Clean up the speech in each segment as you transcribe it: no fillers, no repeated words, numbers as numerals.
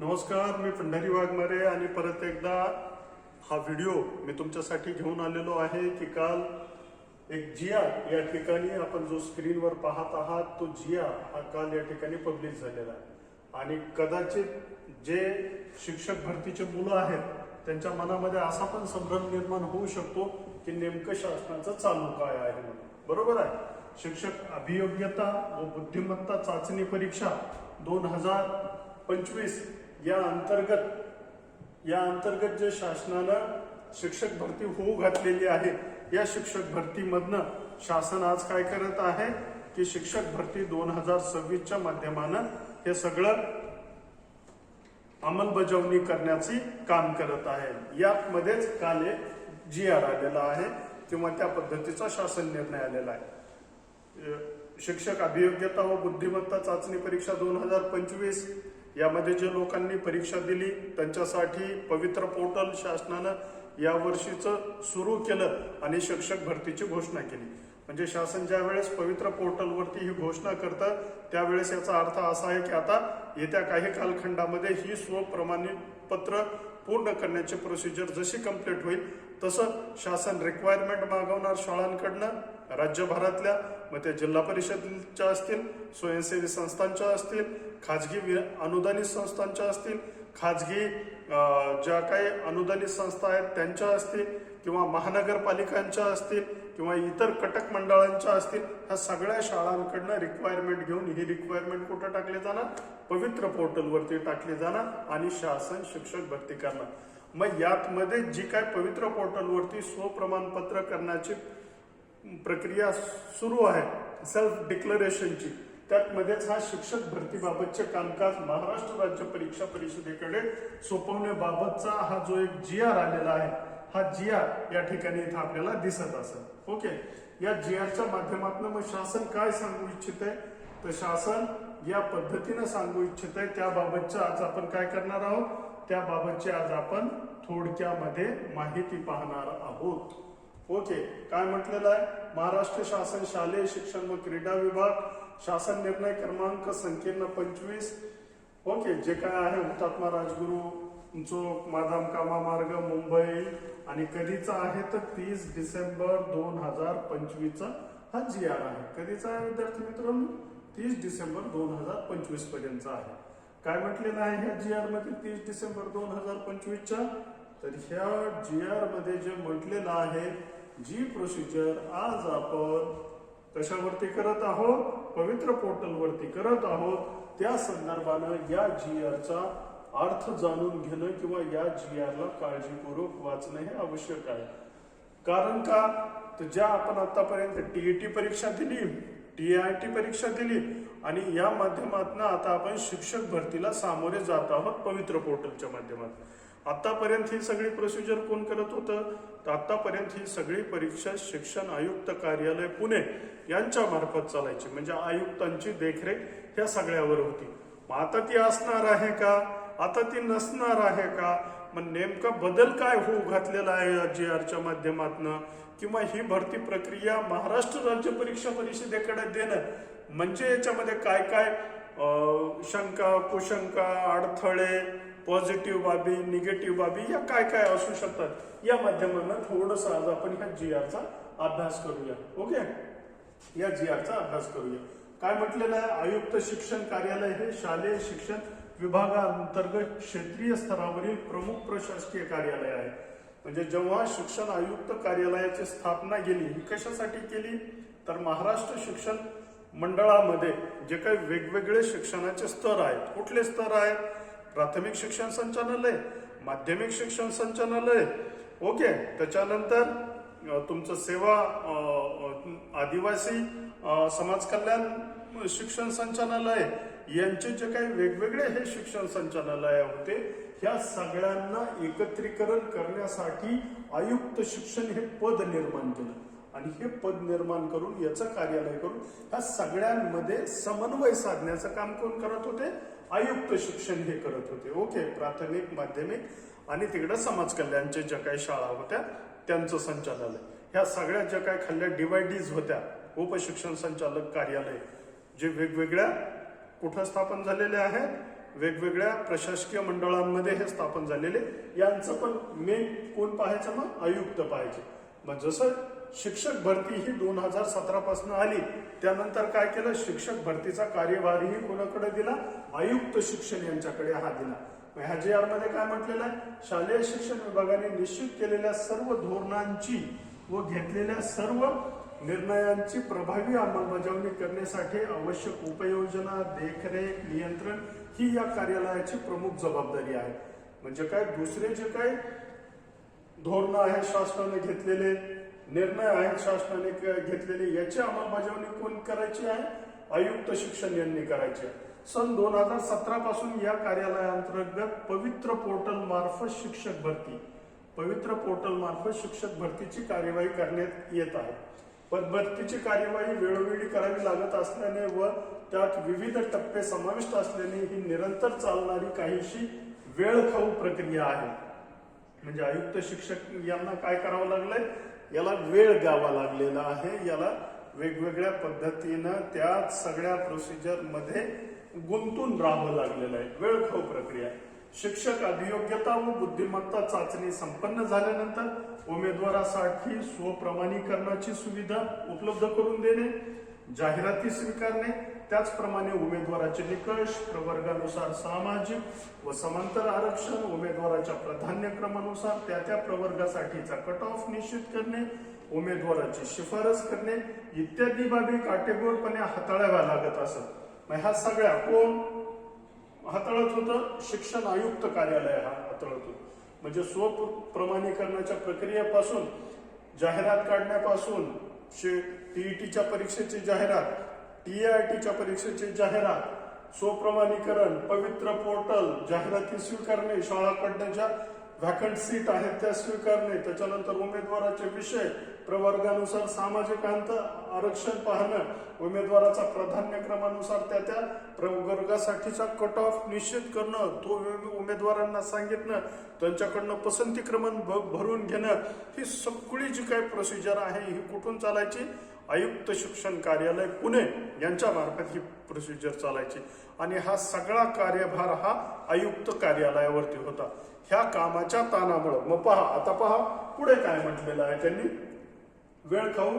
नमस्कार, मी पंढरी वाघमारे आणि परत एकदा हा व्हिडिओ मी तुमच्यासाठी घेऊन आलेलो आहे की काल एक जिया या ठिकाणी आपण जो स्क्रीनवर पाहत आहात तो जिया हा काल या ठिकाणी पब्लिश झालेला आहे आणि कदाचित जे शिक्षक भरतीचे मुलं आहेत त्यांच्या मनामध्ये असा पण संभ्रम निर्माण होऊ शकतो की नेमकं शासनाचं चालू काय आहे म्हणून. बरोबर आहे. शिक्षक अभियोग्यता व बुद्धिमत्ता चाचणी परीक्षा 2025 या अंतर्गत जे शासनानं शिक्षक भरती होऊ घातलेली आहे, या शिक्षक भरतीमधनं शासन आज काय करत आहे की शिक्षक भरती 2026च्या माध्यमानं हे सगळं अंमलबजावणी करण्याची काम करत आहे. यामध्येच काल एक GR आलेला आहे किंवा त्या पद्धतीचा शासन निर्णय आलेला आहे. शिक्षक अभियोग्यता व बुद्धिमत्ता चाचणी परीक्षा 2025 यामध्ये जे लोकांनी परीक्षा दिली त्यांच्यासाठी पवित्र पोर्टल शासनानं या वर्षीचं सुरू केलं आणि शिक्षक भरतीची घोषणा केली. म्हणजे शासन ज्या वेळेस पवित्र पोर्टलवरती ही घोषणा करतं त्यावेळेस याचा अर्थ असा आहे की आता येत्या काही कालखंडामध्ये ही स्वप्रमाणित पत्र पूर्ण करण्याची प्रोसिजर जशी कंप्लीट होईल तसं शासन रिक्वायरमेंट मागवणार शाळांकडनं, राज्यभरातल्या, मग ते जिल्हा परिषदेच्या असतील, स्वयंसेवी संस्थांच्या असतील, खाजगी अनुदानित संस्थांच्या असतील, खाजगी ज्या काही अनुदानित संस्था आहेत त्यांच्या असतील किंवा महानगरपालिकांच्या असतील किंवा इतर कटक मंडळांच्या असतील, ह्या सगळ्या शाळांकडनं रिक्वायरमेंट घेऊन ही रिक्वायरमेंट कुठं टाकली जाणार? पवित्र पोर्टलवरती टाकली जाणार आणि शासन शिक्षक भरती करणार. मग यातमध्ये जी काय पवित्र पोर्टलवरती स्वप्रमाणपत्र करण्याची प्रक्रिया सुरू आहे सेल्फ डिक्लेरेशनची, त्यामध्येच हा शिक्षक भरतीबाबतचे कामकाज महाराष्ट्र राज्य परीक्षा परिषदेकडे सोपवण्याबाबतचा हा जो एक GR आलेला आहे, हा GR या ठिकाणी इथं आपल्याला दिसत असेल. ओके, या GRच्या माध्यमातून मग शासन काय सांगू इच्छित आहे, तर शासन या पद्धतीनं सांगू इच्छित आहे त्याबाबतच्या आज आपण काय करणार आहोत, त्याबाबतची आज आपण थोडक्यामध्ये माहिती पाहणार आहोत. ओके, काय म्हटलेलं आहे? महाराष्ट्र शासन शालेय शिक्षण व क्रीडा विभाग शासन निर्णय क्रमांक संकीर्ण 25. ओके, जे काय आहे हुतात्मा राजगुरू चौक, मादाम कामा मार्ग, मुंबई आणि कधीचा आहे तर 30 डिसेंबर 2025चा हा GR आहे. कधीचा आहे विद्यार्थी मित्रांनो? 30 डिसेंबर 2025 पर्यंतचा आहे. काय म्हटलेलं आहे ह्या GR मध्ये 30 डिसेंबर 2025च्या? तर ह्या GR मध्ये जे म्हटलेलं आहे, जी प्रोसिजर आज आपण कशावरती करत आहोत, पवित्र पोर्टलवरती करत आहोत, त्या संदर्भानं या GRचा अर्थ जाणून घेणं किंवा या GRला काळजीपूर्वक वाचणं हे आवश्यक आहे. कारण का, तर ज्या आपण आतापर्यंत TET परीक्षा दिली, TIT परीक्षा दिली आणि या माध्यमातून आता आपण शिक्षक भरतीला सामोरे जात आहोत पवित्र पोर्टलच्या माध्यमातून. आतापर्यंत ही सगळी प्रोसिजर कोण करत होतं? तर आतापर्यंत ही सगळी परीक्षा शिक्षण आयुक्त कार्यालय पुणे यांच्या मार्फत चालायची, म्हणजे आयुक्तांची देखरेख ह्या सगळ्यावर होती. मग आता ती असणार आहे का? आता ती नसणार आहे का? मग नेमका बदल काय होऊ घातलेला आहे या GRच्या माध्यमातून, किंवा ही भरती प्रक्रिया महाराष्ट्र राज्य परीक्षा परिषदेकडे देणं म्हणजे याच्यामध्ये काय काय शंका, कुशंका, अडथळे, पॉझिटिव्ह बाबी, निगेटिव्ह बाबी या काय काय असू शकतात, या माध्यमातून थोडंसं आज आपण ह्या GRचा अभ्यास करूया. ओके, या GRचा अभ्यास करूया. काय म्हटलेलं आहे? आयुक्त शिक्षण कार्यालय हे शालेय शिक्षण विभागाअंतर्गत क्षेत्रीय स्तरावरील प्रमुख प्रशासकीय कार्यालय आहे. म्हणजे जेव्हा शिक्षण आयुक्त कार्यालयाची स्थापना केली, ही कशासाठी केली? तर महाराष्ट्र शिक्षण मंडळामध्ये जे काही वेगवेगळे शिक्षणाचे स्तर आहेत, कुठले स्तर आहेत? प्राथमिक शिक्षण संचालनालय, माध्यमिक शिक्षण संचालनालय, ओके, त्याच्यानंतर तुमचं सेवा आदिवासी समाज कल्याण शिक्षण संचालनालय, यांचे जे काही वेगवेगळे हे शिक्षण संचालनालय होते, ह्या सगळ्यांना एकत्रीकरण करण्यासाठी आयुक्त शिक्षण हे पद निर्माण केलं आणि हे पद निर्माण करून याचं कार्यालय करून ह्या सगळ्यांमध्ये समन्वय साधण्याचं काम कोण करत होते? आयुक्त शिक्षण हे करत होते. ओके, प्राथमिक, माध्यमिक आणि तिकडे समाज कल्याणचे ज्या काही शाळा होत्या त्यांचं संचालनालय, ह्या सगळ्या ज्या काही खाल्ल्या डिवायडीज होत्या, उपशिक्षण संचालक कार्यालय जे वेगवेगळ्या कुठं स्थापन झालेले आहेत? वेगवेगळ्या प्रशासकीय मंडळांमध्ये हे स्थापन झालेले. यांचं पण मेन कोण पाहायचं, मग आयुक्त पाहायचे. मग जसं शिक्षक भरती ही 2017 पासून आली, त्यानंतर काय केलं, शिक्षक भरतीचा कार्यभारही कोणाकडे दिला, आयुक्त शिक्षण यांच्याकडे हा दिला. ह्या GR मध्ये काय म्हटलेलं आहे, शालेय शिक्षण विभागाने निश्चित केलेल्या सर्व धोरणांची व घेतलेल्या सर्व निर्णयांची प्रभावी अंमलबजावणी करण्यासाठी आवश्यक उपाययोजना, देखरेख, नियंत्रण ही या कार्यालयाची प्रमुख जबाबदारी आहे. म्हणजे काय, दुसरे जे काय धोरण आहे शासनाने घेतलेले, निर्णय आहेत शासनाने घेतलेले, याची अंमलबजावणी कोण करायची आहे, आयुक्त शिक्षण यांनी करायची आहे. सन 2017 पासून या कार्यालयाअंतर्गत पवित्र पोर्टल मार्फत शिक्षक भरतीची कार्यवाही करण्यात येत आहे. पण भरतीची कार्यवाही वेळोवेळी करावी लागत असल्याने व त्यात विविध टप्पे समाविष्ट असल्याने ही निरंतर चालणारी काहीशी वेळखाऊ प्रक्रिया आहे. म्हणजे आयुक्त शिक्षक यांना काय करावं लागलंय, याला वेळ द्यावा लागलेला आहे. याला वेगवेगळ्या पद्धतीनं त्या सगळ्या प्रोसिजर मध्ये गुंतून राहावं लागलेलं आहे. वेळखाऊ प्रक्रिया. शिक्षक अभियोग्यता व बुद्धिमत्ता चाचणी संपन्न झाल्यानंतर उमेदवारासाठी स्वप्रमाणीकरणाची सुविधा उपलब्ध करून देणे, जाहिराती स्वीकारणे, त्याचप्रमाणे उमेदवाराचे निकष, प्रवर्गानुसार सामाजिक व समांतर आरक्षण, उमेदवाराच्या प्राधान्यक्रमानुसार त्या प्रवर्गासाठीचा कट ऑफ निश्चित करणे, उमेदवाराची शिफारस करणे इत्यादी बाबी काटेकोरपणे हाताळाव्या लागत असत. ह्या सगळ्या कोण हाताळत होतं, शिक्षण आयुक्त कार्यालय हा हाताळत होतं. म्हणजे स्वप्रमाणीकरणाच्या प्रक्रियेपासून, जाहिरात काढण्यापासून, TETच्या परीक्षेची जाहिरात, TITच्या परीक्षेची जाहिरात, स्वप्रमाणीकरण, पवित्र पोर्टल, जाहिराती स्वीकारणे, शाळाकडनं ज्या व्हॅकंट सीट आहेत त्या स्वीकारणे, त्याच्यानंतर उमेदवाराचे विषय, प्रवर्गानुसार सामाजिक आरक्षण पाहणं, उमेदवाराचा प्राधान्यक्रमानुसार त्या प्रवर्गासाठीचा कट ऑफ निश्चित करणं, तो उमेदवारांना सांगितणं, त्यांच्याकडनं पसंती क्रमांक भरून घेणं, ही सगळी जी काही प्रोसिजर आहे ही कुठून चालायची, आयुक्त शिक्षण कार्यालय पुणे यांच्या मार्फत ही प्रोसिजर चालायची. आणि हा सगळा कार्यभार हा आयुक्त कार्यालयावरती होता. ह्या कामाच्या ताणामुळे मग आता पहा पुढे काय म्हटलेलं आहे त्यांनी, वेळखाऊ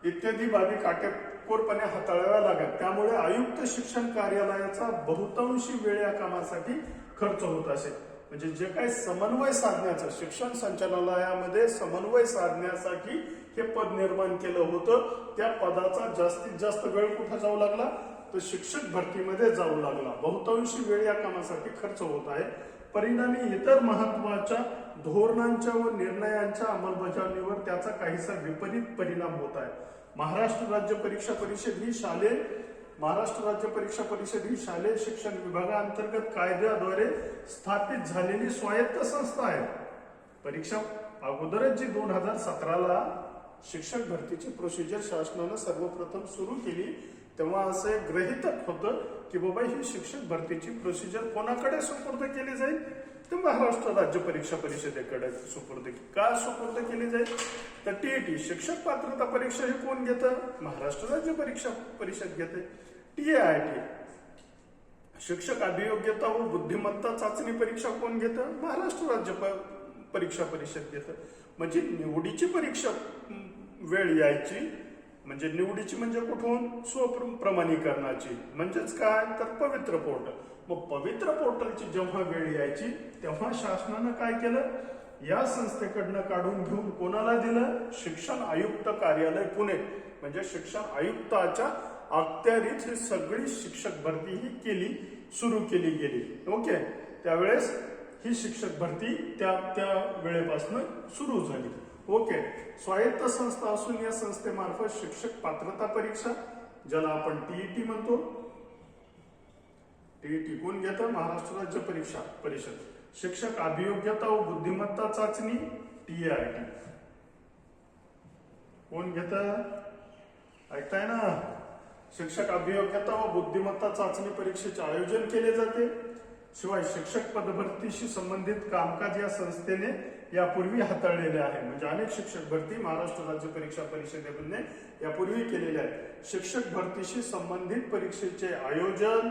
इत्यादी बाबी काटेकोरपणे हाताळाव्या लागत. त्यामुळे आयुक्त शिक्षण कार्यालयाचा बहुतांशी वेळ या कामासाठी खर्च होत असे. म्हणजे जे काही समन्वय साधण्याचं, शिक्षण संचालनालयामध्ये समन्वय साधण्यासाठी हे पद निर्माण केलं होतं, त्या पदाचा जास्तीत जास्त वेळ कुठं जाऊ लागला, तर शिक्षक भरतीमध्ये जाऊ लागला. बहुतांशी वेळ या कामासाठी खर्च होत आहे. परिणामी इतर महत्वाच्या धोरणांच्या व निर्णयांच्या अंमलबजावणीवर त्याचा काहीसा विपरीत परिणाम होत आहे. महाराष्ट्र राज्य परीक्षा परिषद ही शालेय शिक्षण विभागाअंतर्गत कायद्याद्वारे स्थापित झालेली स्वायत्त संस्था आहे. परीक्षा अगोदरच जी 2017ला शिक्षक भरतीची प्रोसिजर शासनानं सर्वप्रथम सुरू केली, तेव्हा असं गृहीतक होतं की बाबा ही शिक्षक भरतीची प्रोसिजर कोणाकडे सुपूर्द केली जाईल, तर महाराष्ट्र राज्य परीक्षा परिषदेकडे सुपूर्द केली जाईल. तर TET शिक्षक पात्रता परीक्षा हे कोण घेतं, महाराष्ट्र राज्य परीक्षा परिषद घेते. TIT शिक्षक अभियोग्यता व बुद्धिमत्ता चाचणी परीक्षा कोण घेतं, महाराष्ट्र राज्य परीक्षा परिषद घेतं. म्हणजे निवडीची परीक्षा वेळ यायची, म्हणजे निवडीची म्हणजे कुठून, स्वप्रमाणीकरणाची, म्हणजेच काय, तर पवित्र पोर्टल. मग पवित्र पोर्टलची जेव्हा वेळ यायची तेव्हा शासनानं काय केलं, या संस्थेकडनं काढून घेऊन कोणाला दिलं, शिक्षण आयुक्त कार्यालय पुणे, म्हणजे शिक्षण आयुक्ताच्या अखत्यारीत ही सगळी शिक्षक भरती ही सुरू केली गेली. ओके, त्यावेळेस ही शिक्षक भरती त्या वेळेपासून सुरू झाली. ओके, स्वायत्त संस्था असून या संस्थेमार्फत शिक्षक पात्रता परीक्षा, ज्याला आपण TET म्हणतो, TET कोण घेतं, महाराष्ट्र राज्य परीक्षा परिषद. शिक्षक अभियोग्यता व बुद्धिमत्ता चाचणी TIT कोण घेतं, ऐकताय ना, शिक्षक अभियोग्यता व बुद्धिमत्ता चाचणी परीक्षेचे आयोजन केले जाते. शिवाय शिक्षक पदभरतीशी संबंधित कामकाज या संस्थेने यापूर्वी हाताळलेले आहे. म्हणजे अनेक शिक्षक भरती महाराष्ट्र राज्य परीक्षा परिषदेने यापूर्वी केलेले आहे. शिक्षक भरतीशी संबंधित परीक्षेचे आयोजन,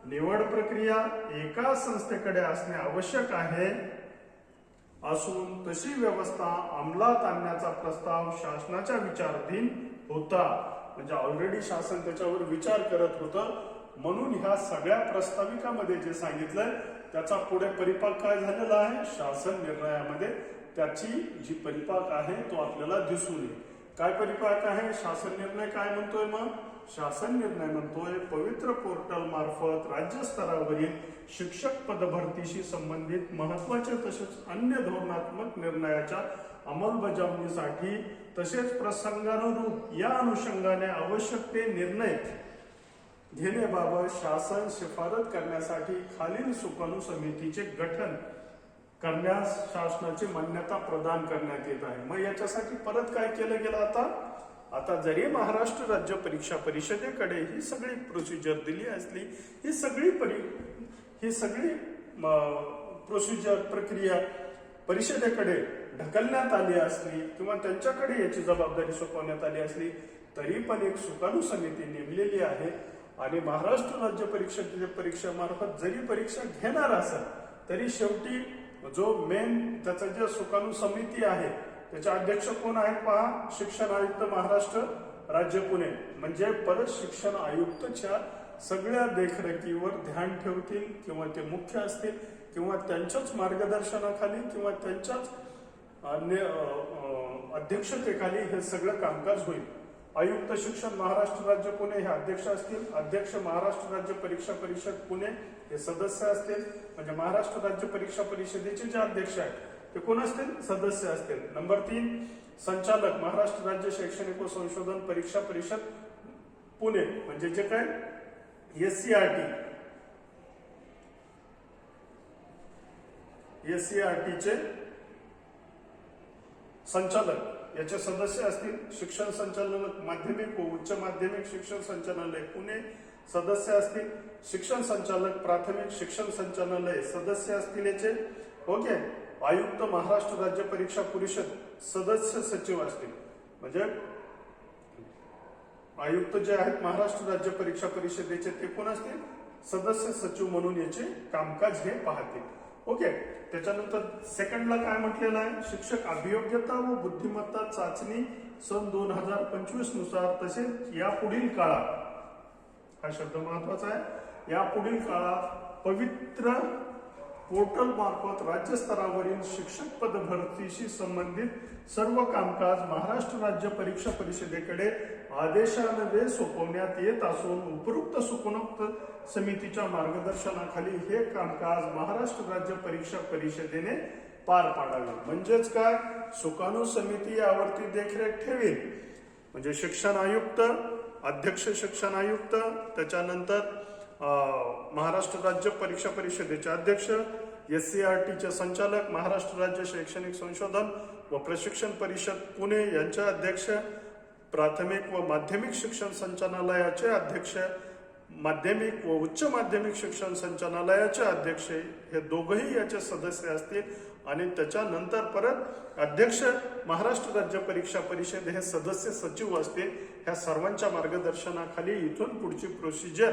निवड प्रक्रिया एका संस्थेकडे असणे आवश्यक आहे असून तशी व्यवस्था अंमलात आणण्याचा प्रस्ताव शासनाच्या विचाराधीन होता. म्हणजे ऑलरेडी शासन त्याच्यावर विचार करत होतं, म्हणून ह्या सगळ्या प्रस्ताविकामध्ये जे सांगितलंय त्याचा पुढे परिपाक काय झालेला आहे, शासन निर्णयामध्ये त्याची जी परिपाक आहे तो आपल्याला दिसून येईल. काय परिपाक आहे, शासन निर्णय काय म्हणतोय, मग शासन निर्णय म्हणतोय पवित्र पोर्टल मार्फत राज्य स्तरावरील शिक्षक पद भरतीशी संबंधित महत्वाचे तसेच अन्य धोरणात्मक निर्णयाच्या अंमलबजावणीसाठी तसेच प्रसंगानुरूप या अनुषंगाने आवश्यक ते निर्णय घेण्याबाबत शासन शिफारस करण्यासाठी खालील सुकाणू समितीचे गठन करण्यास शासनाची मान्यता प्रदान करण्यात येत आहे. मग याच्यासाठी परत काय केलं गेलं, आता जरी महाराष्ट्र राज्य परीक्षा परिषदेकडे ही सगळी प्रोसिजर दिली असली, ही सगळी प्रोसिजर प्रक्रिया परिषदेकडे ढकलण्यात आली असली किंवा त्यांच्याकडे याची जबाबदारी सोपवण्यात आली असली, तरी पण एक सुकाणू समिती नेमलेली आहे आणि महाराष्ट्र राज्य परीक्षेमार्फत जरी परीक्षा घेणार असेल तरी शेवटी जो मेन त्याचा जे सुकाणू समिती आहे त्याचे अध्यक्ष कोण आहेत पहा, शिक्षण आयुक्त महाराष्ट्र राज्य पुणे. म्हणजे परत शिक्षण आयुक्तच्या सगळ्या देखरेखीवर ध्यान ठेवतील किंवा ते मुख्य असतील किंवा त्यांच्याच मार्गदर्शनाखाली किंवा त्यांच्याच अध्यक्षतेखाली हे सगळं कामकाज होईल. आयुक्त शिक्षण महाराष्ट्र राज्य पुणे हे अध्यक्ष असतील, अध्यक्ष महाराष्ट्र राज्य परीक्षा परिषद पुणे हे सदस्य असतील. म्हणजे महाराष्ट्र राज्य परीक्षा परिषदेचे जे अध्यक्ष आहेत ते कोण असतील, सदस्य असतील. नंबर 3, संचालक महाराष्ट्र राज्य शैक्षणिक व संशोधन परीक्षा परिषद पुणे, म्हणजे जे काय SCRT चे संचालक याचे सदस्य असतील. शिक्षण संचालक माध्यमिक व उच्च माध्यमिक शिक्षण संचालनालय पुणे सदस्य असतील. शिक्षण संचालक प्राथमिक शिक्षण संचालनालय सदस्य असतील याचे. ओके. आयुक्त महाराष्ट्र राज्य परीक्षा परिषद सदस्य सचिव असतील. म्हणजे आयुक्त जे आहेत महाराष्ट्र राज्य परीक्षा परिषदेचे ते कोण असतील, सदस्य सचिव म्हणून याचे कामकाज हे पाहतील. ओके. त्याच्यानंतर सेकंडला काय म्हटलेलं आहे, शिक्षक अभियोग्यता व बुद्धिमत्ता चाचणी सन 2025 नुसार तसेच यापुढील काळात, हा शब्द महत्वाचा आहे, यापुढील काळात पवित्र पोर्टल मार्फत राज्य स्तरावरील शिक्षक पद भरतीशी संबंधित सर्व कामकाज महाराष्ट्र राज्य परीक्षा परिषदेकडे आदेशान्वये सोपवण्यात येत असून उपरोक्त सुकाणू समितीच्या मार्गदर्शनाखाली हे कामकाज महाराष्ट्र राज्य परीक्षा परिषदेने पार पाडावे. म्हणजेच काय, सुकाणू समिती यावरती देखरेख ठेवेल. म्हणजे शिक्षण आयुक्त, अध्यक्ष शिक्षण आयुक्त, त्याच्यानंतर महाराष्ट्र राज्य परीक्षा परिषदेचे अध्यक्ष, SCRT चे संचालक, महाराष्ट्र राज्य शैक्षणिक संशोधन व प्रशिक्षण परिषद पुणे यांचे अध्यक्ष, प्राथमिक व माध्यमिक शिक्षण संचालनालयाचे अध्यक्ष, माध्यमिक व उच्च माध्यमिक शिक्षण संचालनालयाचे अध्यक्ष हे दोघंही याचे सदस्य असतील. आणि त्याच्यानंतर परत अध्यक्ष महाराष्ट्र राज्य परीक्षा परिषद हे सदस्य सचिव असतील. ह्या सर्वांच्या मार्गदर्शनाखाली इथून पुढची प्रोसिजर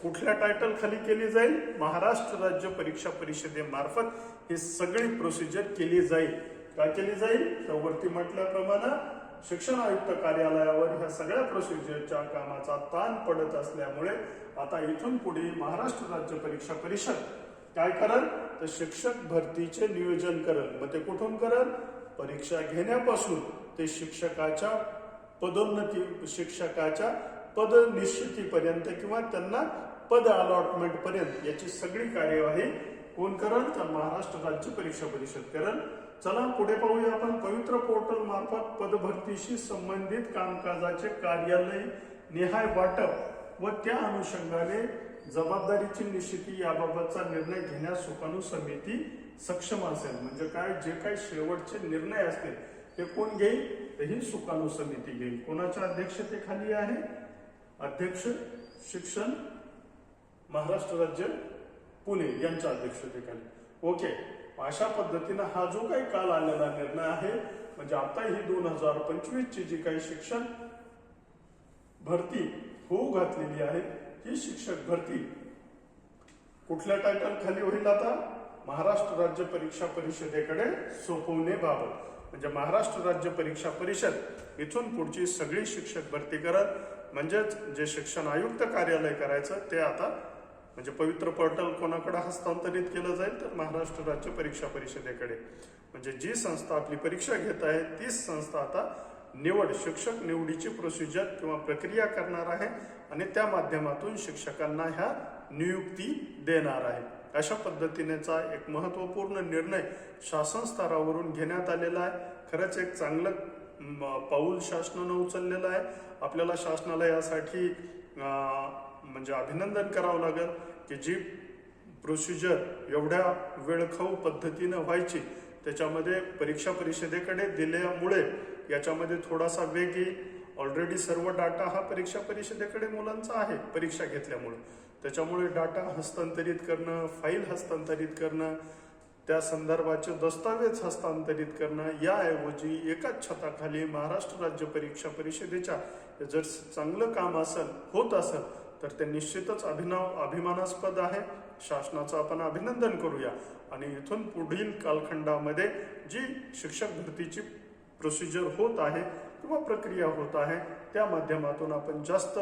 कुठल्या टायटल खाली केली जाईल, महाराष्ट्र राज्य परीक्षा परिषदेमार्फत ही सगळी प्रोसिजर केली जाईल. काय केली जाईल, तर वरती म्हटल्याप्रमाणे शिक्षण आयुक्त कार्यालयावर ह्या सगळ्या प्रोसिजरच्या कामाचा ताण पडत असल्यामुळे आता इथून पुढे महाराष्ट्र राज्य परीक्षा परिषद काय करल, तर शिक्षक भरतीचे नियोजन करल. मग ते कुठून करल, परीक्षा घेण्यापासून ते शिक्षकाच्या पदोन्नती, शिक्षकाच्या पद निश्चितीपर्यंत किंवा त्यांना पद अलॉटमेंट पर्यंत याची सगळी कार्यवाही कोण करल, तर महाराष्ट्र राज्य परीक्षा परिषद करल. चला पुढे पाहूया आपण. पवित्र पोर्टल मार्फत पदभरतीशी संबंधित कामकाजाचे कार्यालय निहाय वाटप व त्या अनुषंगाने जबाबदारीची निश्चिती याबाबतचा निर्णय घेण्यास सुकाणू समिती सक्षम असेल. म्हणजे काय, जे काही शेवटचे निर्णय असतील ते कोण घेईल, तर ही सुकाणू समिती घेईल. कोणाच्या अध्यक्षतेखाली आहे, अध्यक्ष शिक्षण महाराष्ट्र राज्य पुणे यांच्या अध्यक्षतेखाली. ओके. अशा पद्धतीनं हा जो काही काल आलेला निर्णय आहे, म्हणजे आता ही 2025 ची जी काही शिक्षण भरती होऊ घातलेली आहे, ही शिक्षक भरती कुठल्या टायटल खाली होईल आता? महाराष्ट्र राज्य परीक्षा परिषदेकडे सोपवणेबाबत. म्हणजे महाराष्ट्र राज्य परीक्षा परिषद इथून पुढची सगळी शिक्षक भरती करत, म्हणजेच जे शिक्षण आयुक्त कार्यालय करायचं ते आता म्हणजे पवित्र पोर्टल कोणाकडे हस्तांतरित केलं जाईल? तर महाराष्ट्र राज्य परीक्षा परिषदेकडे. म्हणजे जी संस्था आपली परीक्षा घेत आहे तीच संस्था आता शिक्षक निवडीची प्रोसिजर किंवा प्रक्रिया करणार आहे आणि त्या माध्यमातून शिक्षकांना ह्या नियुक्ती देणार आहे. अशा पद्धतीनेचा एक महत्त्वपूर्ण निर्णय शासन स्तरावरून घेण्यात आलेला आहे. खरंच एक चांगलं पाऊल शासनानं उचललेलं आहे. आपल्याला शासनाला यासाठी म्हणजे अभिनंदन करावं लागेल की जी प्रोसिजर एवढ्या वेळखाऊ पद्धतीनं व्हायची त्याच्यामध्ये परीक्षा परिषदेकडे दिल्यामुळे याच्यामध्ये थोडासा वेग येईल. ऑलरेडी सर्व डाटा हा परीक्षा परिषदेकडे मुलांचा आहे परीक्षा घेतल्यामुळे. त्याच्यामुळे डाटा हस्तांतरित करणं, फाईल हस्तांतरित करणं, त्या संदर्भाचे दस्तावेज हस्तांतरित करणं याऐवजी एकाच छताखाली महाराष्ट्र राज्य परीक्षा परिषदेच्या जर चांगलं काम होत असेल तर ते निश्चितच अभिमानास्पद आहे. शासनाचं आपण अभिनंदन करूया आणि इथून पुढील कालखंडामध्ये जी शिक्षक भरतीची प्रोसिजर होत आहे किंवा प्रक्रिया होत आहे त्या माध्यमातून आपण जास्त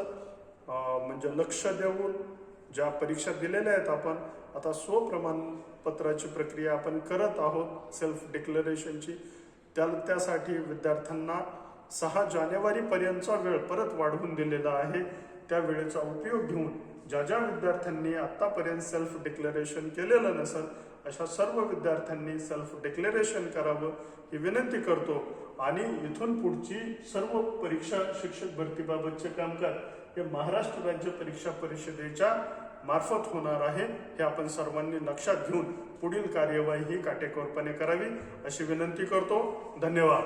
म्हणजे लक्ष देऊन ज्या परीक्षा दिलेल्या आहेत आपण आता स्वप्रमाणपत्राची प्रक्रिया आपण करत आहोत सेल्फ डिक्लेरेशनची. त्यासाठी विद्यार्थ्यांना 6 जानेवारीपर्यंतचा वेळ परत वाढवून दिलेला आहे. त्या वेळेचा उपयोग घेऊन ज्या विद्यार्थ्यांनी आतापर्यंत सेल्फ डिक्लेरेशन केलेलं नसेल अशा सर्व विद्यार्थ्यांनी सेल्फ डिक्लेरेशन करावं ही विनंती करतो. आणि इथून पुढची सर्व परीक्षा शिक्षक भरतीबाबतचे कामकाज हे महाराष्ट्र राज्य परीक्षा परिषदेच्या मार्फत होणार आहे. हे आपण सर्वांनी लक्षात घेऊन पुढील कार्यवाही ही काटेकोरपणे करावी अशी विनंती करतो. धन्यवाद.